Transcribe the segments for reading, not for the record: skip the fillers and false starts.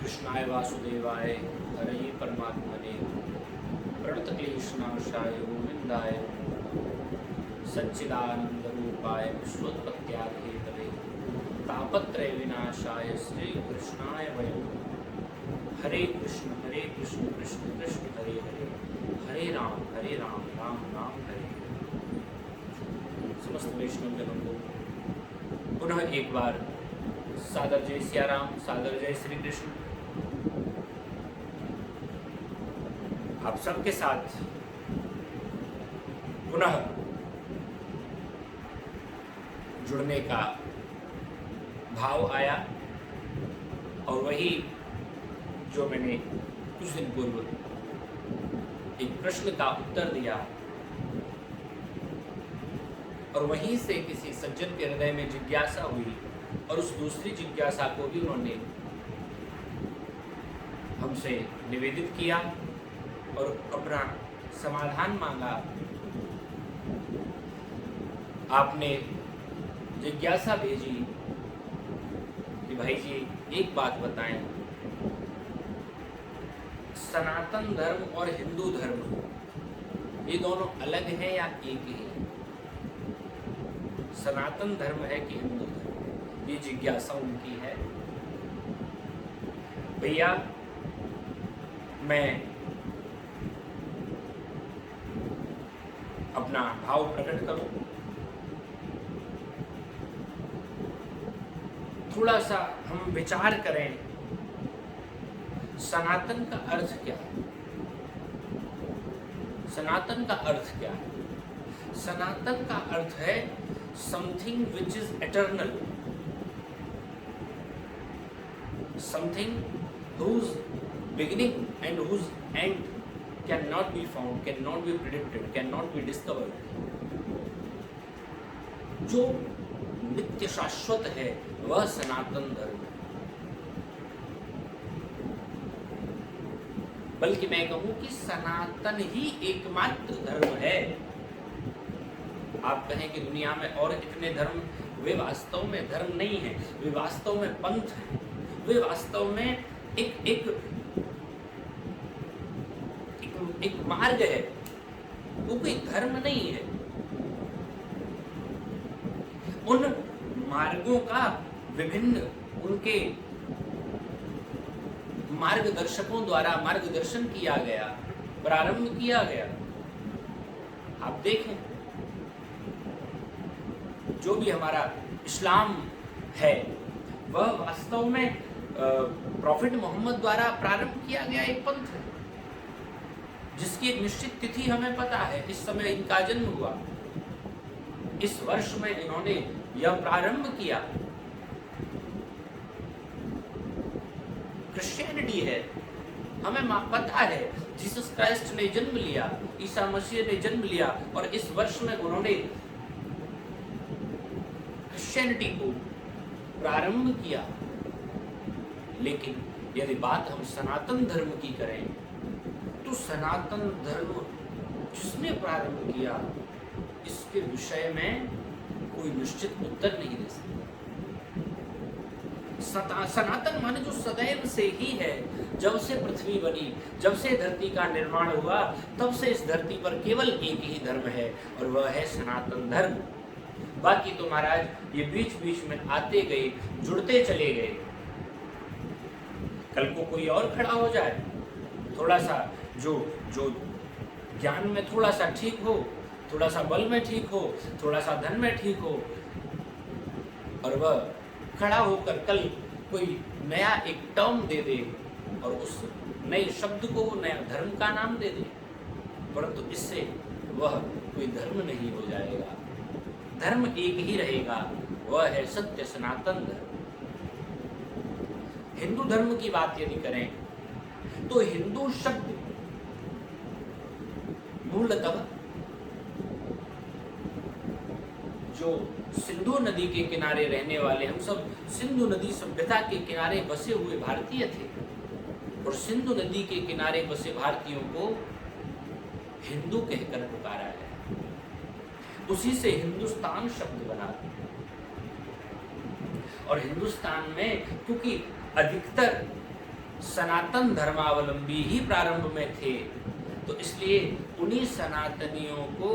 कृष्णाय वासुदेवाय हरये परमात्मने प्रणतक्लेशनाशाय गोविन्दाय सच्चिदानन्दरूपाय विश्वोत्पत्त्यादिहेतवे तापत्रय विनाशाय श्रीकृष्णाय वयं हरे कृष्ण कृष्ण कृष्ण हरे हरे हरे राम राम राम हरे हरे। समस्त वैष्णव जनों को पुनः एक बार सादर जय सियाराम, सादर जय श्री कृष्ण। आप सबके साथ पुनः जुड़ने का भाव आया और वही जो मैंने कुछ दिन पूर्व एक प्रश्न का उत्तर दिया और वहीं से किसी सज्जन के हृदय में जिज्ञासा हुई और उस दूसरी जिज्ञासा को भी उन्होंने हमसे निवेदित किया और अपना समाधान मांगा। आपने जिज्ञासा भेजी कि भाई जी एक बात बताएं, सनातन धर्म और हिंदू धर्म ये दोनों अलग हैं या एक ही है? सनातन धर्म है कि हिंदू धर्म? ये जिज्ञासा उनकी है। भैया मैं अपना भाव प्रकट करूं, थोड़ा सा हम विचार करें सनातन का अर्थ क्या है? सनातन का अर्थ क्या है? सनातन का अर्थ है something which is eternal, something whose beginning and whose end cannot be found, cannot be predicted, cannot be discovered. जो नित्य शाश्वत है वह सनातन धर्म। बल्कि मैं कहूं कि सनातन ही एकमात्र धर्म है। आप कहें कि दुनिया में और इतने धर्म, वे वास्तव में धर्म नहीं है, वे वास्तव में पंथ है, वे वास्तव में एक मार्ग है, वो कोई धर्म नहीं है। उन मार्गों का विभिन्न उनके मार्गदर्शकों द्वारा मार्गदर्शन किया गया, प्रारंभ किया गया। आप देखें जो भी हमारा इस्लाम है वह वास्तव में प्रॉफिट मोहम्मद द्वारा प्रारंभ किया गया एक पंथ है, जिसकी एक निश्चित तिथि हमें पता है। इस समय इनका जन्म हुआ, इस वर्ष में इन्होंने यह प्रारंभ किया। क्रिश्चियनिटी है, हमें पता है जीसस क्राइस्ट ने जन्म लिया, ईसा मसीह ने जन्म लिया और इस वर्ष में उन्होंने क्रिश्चियनिटी को प्रारंभ किया। लेकिन यदि बात हम सनातन धर्म की करें तो सनातन धर्म जिसने प्रारंभ किया इसके विषय में कोई निश्चित उत्तर नहीं दे सकता। सनातन माने जो सदैव से ही है, जब से पृथ्वी बनी, जब से धरती का निर्माण हुआ, तब से इस धरती पर केवल एक ही धर्म है और वह है सनातन धर्म। बाकी तो महाराज ये बीच बीच में आते गए, जुड़ते चले गए। कल को कोई और खड़ा हो जाए, थोड़ा सा जो ज्ञान में थोड़ा सा ठीक हो, थोड़ा सा बल में ठीक हो, थोड़ा सा धन में ठीक हो, और वह खड़ा होकर कल कोई नया एक टर्म दे दे और उस नए शब्द को वो नया धर्म का नाम दे दे, परंतु इससे वह कोई धर्म नहीं हो जाएगा। धर्म एक ही रहेगा, वह है सत्य सनातन धर्म। हिंदू धर्म की बात यदि करें तो हिंदू शब्द मूलतः जो सिंधु नदी के किनारे रहने वाले, हम सब सिंधु नदी सभ्यता के किनारे बसे हुए भारतीय थे और सिंधु नदी के किनारे बसे भारतीयों को हिंदू कहकर पुकारा है। उसी से हिंदुस्तान शब्द बना और हिंदुस्तान में क्योंकि अधिकतर सनातन धर्मावलंबी ही प्रारंभ में थे, तो इसलिए उन्हीं सनातनियों को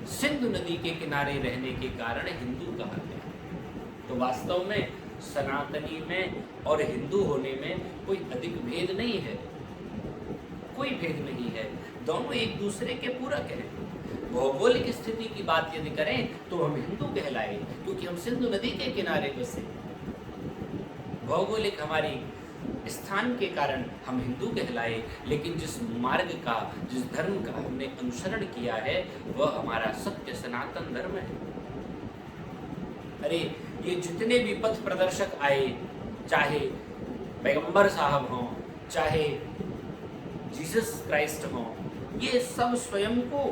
सिंधु नदी के किनारे रहने के कारण हिंदू कहा गया। तो वास्तव में सनातनी में और हिंदू होने में कोई अधिक भेद नहीं है, कोई भेद नहीं है, दोनों एक दूसरे के पूरक हैं। भौगोलिक स्थिति की बात यदि करें तो हम हिंदू कहलाए, क्योंकि हम सिंधु नदी के किनारे बसे। भौगोलिक हमारी स्थान के कारण हम हिंदू कहलाए, लेकिन जिस मार्ग का, जिस धर्म का हमने अनुसरण किया है वह हमारा सत्य सनातन धर्म है। अरे ये जितने भी पथ प्रदर्शक आए, चाहे पैगंबर साहब हों, चाहे जीसस क्राइस्ट हों, ये सब स्वयं को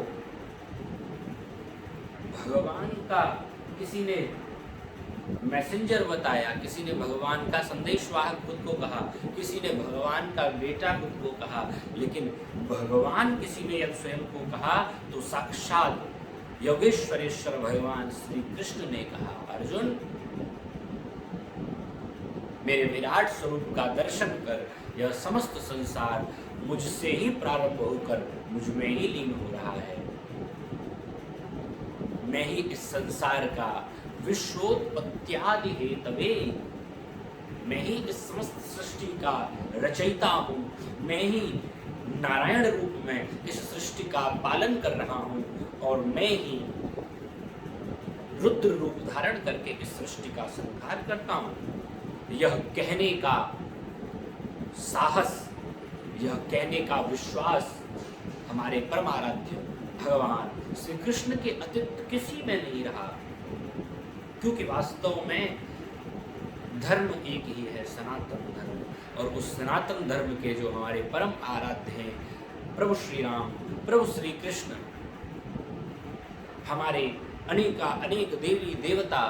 भगवान का किसी ने मैसेंजर बताया, किसी ने भगवान का संदेशवाहक खुद को कहा, किसी ने भगवान का बेटा खुद को कहा, लेकिन भगवान किसी ने यदि स्वयं को कहा तो साक्षात योगेश्वरेश्वर भगवान श्री कृष्ण ने कहा, अर्जुन मेरे विराट स्वरूप का दर्शन कर, यह समस्त संसार मुझसे ही प्रारंभ होकर मुझ में ही लीन हो रहा है। मैं ही इस संसार का विश्वोत्पत्त्यादि हेतवे, मैं ही इस समस्त सृष्टि का रचयिता हूँ, मैं ही नारायण रूप में इस सृष्टि का पालन कर रहा हूँ, और मैं ही रुद्र रूप धारण करके इस सृष्टि का संहार करता हूँ। यह कहने का साहस, यह कहने का विश्वास हमारे परमाराध्य भगवान श्री कृष्ण के अतिरिक्त किसी में नहीं रहा, क्योंकि वास्तव में धर्म एक ही है, सनातन धर्म। और उस सनातन धर्म के जो हमारे परम आराध्य हैं प्रभु श्री राम, प्रभु श्री कृष्ण, हमारे अनेक देवी देवता,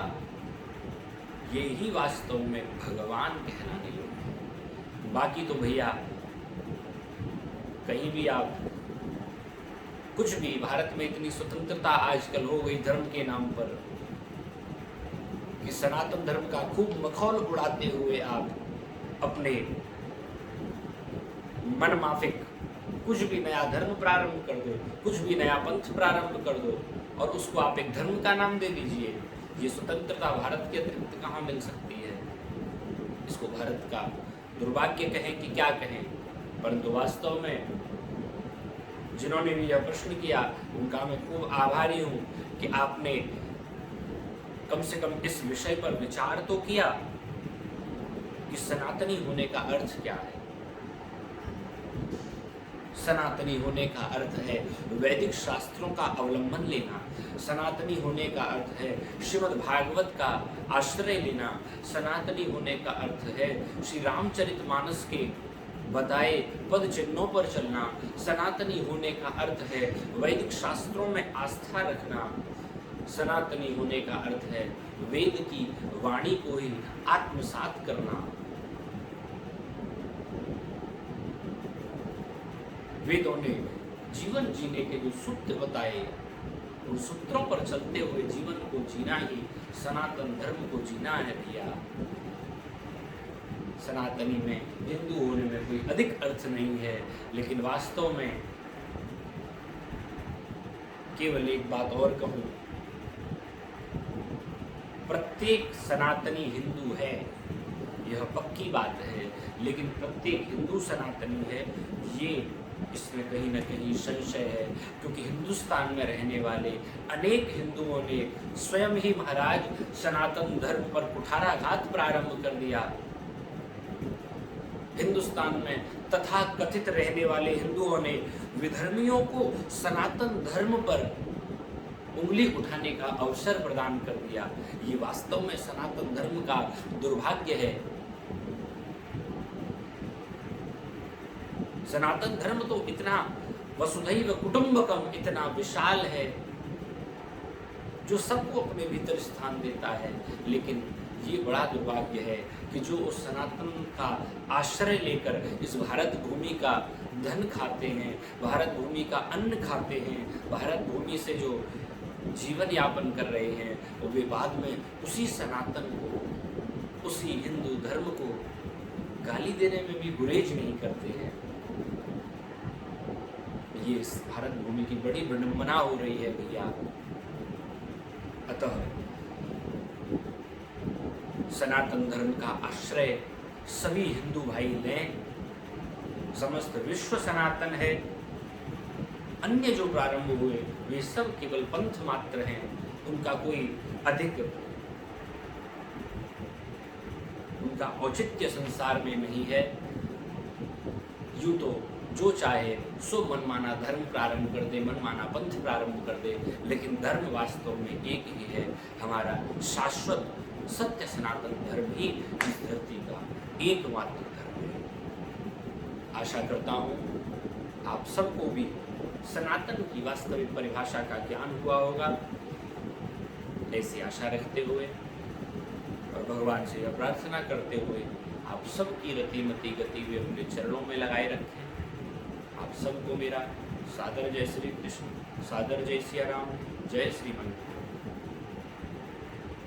ये ही वास्तव में भगवान कहलाने योग्य है। बाकी तो भैया कहीं भी आप कुछ भी, भारत में इतनी स्वतंत्रता आजकल हो गई धर्म के नाम पर कि सनातन धर्म का खूब मखौल उड़ाते हुए आप अपने मन माफिक कुछ भी नया धर्म प्रारंभ कर दो, कुछ भी नया पंथ प्रारंभ कर दो और उसको आप एक धर्म का नाम दे दीजिए। ये स्वतंत्रता भारत के अतिरिक्त कहाँ मिल सकती है? इसको भारत का दुर्भाग्य कहें कि क्या कहें, परंतु वास्तव में जिन्होंने भी यह प्रश्न किया उनका मैं खूब आभारी हूँ कि आपने कम से कम इस विषय पर विचार तो किया कि सनातनी होने का अर्थ क्या है। सनातनी होने का अर्थ है वैदिक शास्त्रों का अवलंबन लेना, सनातनी होने का अर्थ है श्रीमद् भागवत का आश्रय लेना, सनातनी होने का अर्थ है श्री रामचरितमानस के बताए पद चिन्हों पर चलना, सनातनी होने का अर्थ है वैदिक शास्त्रों में आस्था रखना, सनातनी होने का अर्थ है वेद की वाणी को ही आत्मसात करना। वेदों ने जीवन जीने के जो सूत्र बताए, उन सूत्रों पर चलते हुए जीवन को जीना ही सनातन धर्म को जीना है भैया। सनातनी में हिंदू होने में कोई अधिक अर्थ नहीं है, लेकिन वास्तव में केवल एक बात और कहूं, प्रत्येक सनातनी हिंदू है, यह पक्की बात है, लेकिन प्रत्येक हिंदू सनातनी है ये इसमें कहीं न कहीं संशय है, क्योंकि हिंदुस्तान में रहने वाले अनेक हिंदुओं ने स्वयं ही महाराज सनातन धर्म पर कुठाराघात प्रारंभ कर दिया। हिंदुस्तान में तथा कथित रहने वाले हिंदुओं ने विधर्मियों को सनातन धर्म पर उंगली उठाने का अवसर प्रदान कर दिया। ये वास्तव में सनातन धर्म का दुर्भाग्य है। सनातन धर्म तो इतना वसुधैव कुटुंबकम, इतना विशाल है जो सबको अपने भीतर स्थान देता है, लेकिन ये बड़ा दुर्भाग्य है कि जो उस सनातन का आश्रय लेकर इस भारत भूमि का धन खाते हैं, भारत भूमि का अन्न खाते हैं, भारत भूमि से जो जीवन यापन कर रहे हैं, वे बाद में उसी सनातन को, उसी हिंदू धर्म को गाली देने में भी गुरेज नहीं करते हैं। ये इस भारत भूमि की बड़ी विडंबना हो रही है भैया। अतः सनातन धर्म का आश्रय सभी हिंदू भाई लें। समस्त विश्व सनातन है। अन्य जो प्रारंभ हुए वे सब केवल पंथ मात्र हैं, उनका कोई अधिक उनका औचित्य संसार में नहीं है। यूं तो जो चाहे सो मनमाना धर्म प्रारंभ कर दे, मनमाना पंथ प्रारंभ कर दे, लेकिन धर्म वास्तव में एक ही है। हमारा शाश्वत सत्य सनातन धर्म ही इस धरती का एकमात्र धर्म है। आशा करता हूँ आप सबको भी सनातन की वास्तविक परिभाषा का ज्ञान हुआ होगा। ऐसी आशा रखते हुए और भगवान से यह प्रार्थना करते हुए आप सबकी रतिमती गति वे अपने चरणों में लगाए रखें। आप सबको मेरा सादर जय श्री कृष्ण, सादर जय सिया राम, जय श्रीमन।